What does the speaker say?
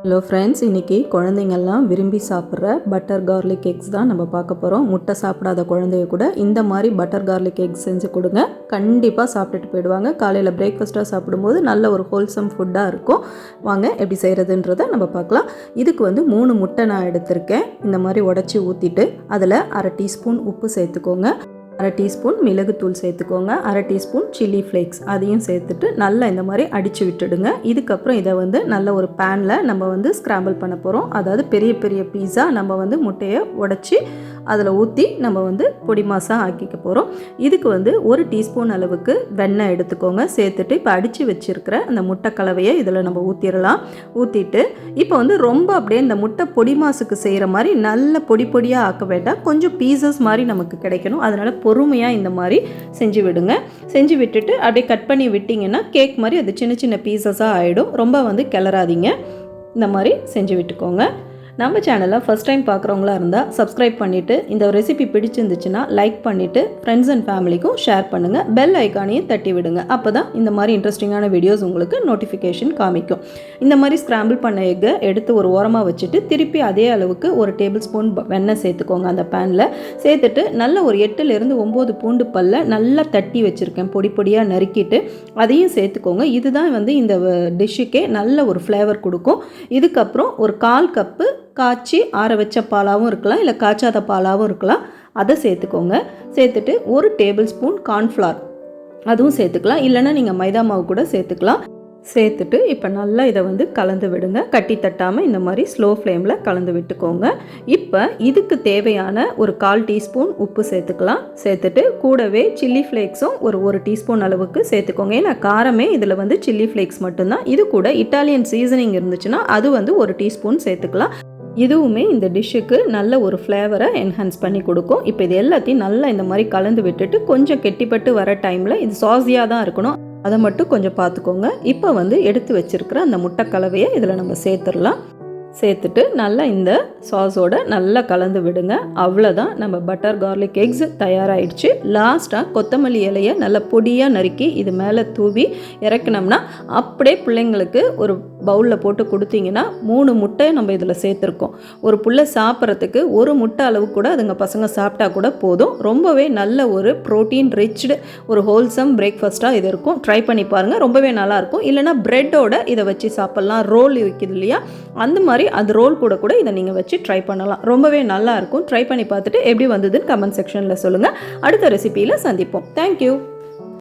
Hello friends, இன்றைக்கி குழந்தைங்கள்லாம் விரும்பி சாப்பிட்ற பட்டர் கார்லிக் எக்ஸ் தான் நம்ம பார்க்க போகிறோம். முட்டை சாப்பிடாத குழந்தைய கூட இந்த மாதிரி பட்டர் கார்லிக் எக்ஸ் செஞ்சு கொடுங்க, கண்டிப்பாக சாப்பிட்டுட்டு போயிடுவாங்க. காலையில் பிரேக்ஃபாஸ்ட்டாக சாப்பிடும்போது நல்ல ஒரு ஹோல்சம் ஃபுட்டாக இருக்கும். வாங்க எப்படி செய்கிறதுன்றதை நம்ம பார்க்கலாம். இதுக்கு 3 முட்டை நான் எடுத்திருக்கேன். இந்த மாதிரி உடச்சி ஊற்றிட்டு அதில் 1/2 டீஸ்பூன் உப்பு சேர்த்துக்கோங்க, 1/2 டீஸ்பூன் மிளகுத்தூள் சேர்த்துக்கோங்க, 1/2 டீஸ்பூன் சில்லி ஃப்ளேக்ஸ் அதையும் சேர்த்துட்டு நல்லா இந்த மாதிரி அடித்து விட்டுடுங்க. இதுக்கப்புறம் இதை நல்ல ஒரு பேனில் நம்ம ஸ்க்ராம்பிள் பண்ண போகிறோம். அதாவது பெரிய பெரிய பீஸா நம்ம முட்டையை உடச்சி அதில் ஊற்றி நம்ம பொடி மாசா ஆக்கிக்க போகிறோம். இதுக்கு 1 டீஸ்பூன் அளவுக்கு வெண்ணெய் எடுத்துக்கோங்க. சேர்த்துட்டு இப்போ அடித்து வச்சுருக்கிற அந்த முட்டை கலவையை இதில் நம்ம ஊற்றிடலாம். ஊற்றிட்டு இப்போ ரொம்ப அப்படியே இந்த முட்டை பொடி மாசுக்கு செய்கிற மாதிரி நல்ல பொடி பொடியாக ஆக்க வேண்டாம், கொஞ்சம் பீசஸ் மாதிரி நமக்கு கிடைக்கணும். அதனால் பொறுமையாக இந்த மாதிரி செஞ்சு விடுங்க. செஞ்சு விட்டுட்டு அப்படியே கட் பண்ணி விட்டிங்கன்னா கேக் மாதிரி அது சின்ன சின்ன பீசஸாக ஆகிடும். ரொம்ப கிளறாதீங்க, இந்த மாதிரி செஞ்சு விட்டுக்கோங்க. நம்ம சேனலை ஃபஸ்ட் டைம் பார்க்குறவங்களா இருந்தால் சப்ஸ்கிரைப் பண்ணிவிட்டு, இந்த ரெசிபி பிடிச்சிருந்துச்சுன்னா லைக் பண்ணிவிட்டு ஃப்ரெண்ட்ஸ் அண்ட் ஃபேமிலிக்கும் ஷேர் பண்ணுங்கள். பெல் ஐக்கானையும் தட்டி விடுங்க. அப்போ தான் இந்த மாதிரி இன்ட்ரெஸ்டிங்கான வீடியோஸ் உங்களுக்கு நோட்டிஃபிகேஷன் காமிக்கும். இந்த மாதிரி ஸ்க்ராம்பிள் பண்ண எக்கை எடுத்து ஒரு ஓரமாக வச்சுட்டு திருப்பி அதே அளவுக்கு 1 டேபிள் ஸ்பூன் வெண்ணெய் சேர்த்துக்கோங்க. அந்த பேனில் சேர்த்துட்டு நல்ல ஒரு 8லேருந்து 9 பூண்டு பல்ல நல்லா தட்டி வச்சுருக்கேன், பொடி பொடியாக நறுக்கிட்டு அதையும் சேர்த்துக்கோங்க. இதுதான் இந்த டிஷ்ஷுக்கே நல்ல ஒரு ஃப்ளேவர் கொடுக்கும். இதுக்கப்புறம் ஒரு 1/4 கப்பு காய்ச்சி ஆற வச்ச பாலாகவும் இருக்கலாம், இல்லை காய்ச்சாத பாலாகவும் இருக்கலாம், அதை சேர்த்துக்கோங்க. சேர்த்துட்டு 1 டேபிள் ஸ்பூன் கார்ன்ஃப்ளவர் அதுவும் சேர்த்துக்கலாம், இல்லைன்னா நீங்கள் மைதா மாவு கூட சேர்த்துக்கலாம். சேர்த்துட்டு இப்போ நல்லா இதை கலந்து விடுங்க. கட்டி தட்டாமல் இந்த மாதிரி ஸ்லோ ஃப்ளேமில் கலந்து விட்டுக்கோங்க. இப்போ இதுக்கு தேவையான ஒரு 1/4 டீஸ்பூன் உப்பு சேர்த்துக்கலாம். சேர்த்துட்டு கூடவே சில்லி ஃப்ளேக்ஸும் ஒரு 1 டீஸ்பூன் அளவுக்கு சேர்த்துக்கோங்க. ஏன்னா காரமே இதில் சில்லி ஃப்ளேக்ஸ் மட்டும்தான். இது கூட இட்டாலியன் சீசனிங் இருந்துச்சுன்னா அது 1 டீஸ்பூன் சேர்த்துக்கலாம். இதுவுமே இந்த டிஷ்ஷுக்கு நல்ல ஒரு ஃப்ளேவரை என்ஹான்ஸ் பண்ணி கொடுக்கும். இப்போ இது எல்லாத்தையும் நல்லா இந்த மாதிரி கலந்து விட்டுட்டு கொஞ்சம் கெட்டிப்பட்டு வர டைமில் இது சாஸியாக தான் இருக்கணும், அதை மட்டும் கொஞ்சம் பார்த்துக்கோங்க. இப்போ எடுத்து வச்சுருக்கிற அந்த முட்டை கலவையை இதில் நம்ம சேர்த்துடலாம். சேர்த்துட்டு நல்லா இந்த சாஸோட நல்லா கலந்து விடுங்க. அவ்வளோதான், நம்ம பட்டர் கார்லிக் எக்ஸ் தயாராகிடுச்சு. லாஸ்ட்டாக கொத்தமல்லி இலையை நல்லா பொடியாக நறுக்கி இது மேலே தூவி இறக்கினோம்னா அப்படியே பிள்ளைங்களுக்கு ஒரு பவுலில் போட்டு கொடுத்தீங்கன்னா 3 முட்டை நம்ம இதில் சேர்த்துருக்கோம். ஒரு புள்ள சாப்பிட்றதுக்கு 1 முட்டை அளவு கூட அதுங்க பசங்க சாப்பிட்டா கூட போதும். ரொம்பவே நல்ல ஒரு ப்ரோட்டீன் ரிச்டு ஒரு ஹோல்சம் பிரேக்ஃபாஸ்ட்டாக இது இருக்கும். ட்ரை பண்ணி பாருங்கள், ரொம்பவே நல்லாயிருக்கும். இல்லைனா ப்ரெட்டோட இதை வச்சு சாப்பிட்லாம். ரோல் இருக்குது இல்லையா, அந்த மாதிரி அந்த ரோல் கூட இதை நீங்கள் வச்சு ட்ரை பண்ணலாம். ரொம்பவே நல்லா இருக்கும். ட்ரை பண்ணி பார்த்துட்டு எப்படி வந்ததுன்னு கமெண்ட் செக்ஷனில் சொல்லுங்கள். அடுத்த ரெசிபியில் சந்திப்போம். தேங்க்யூ.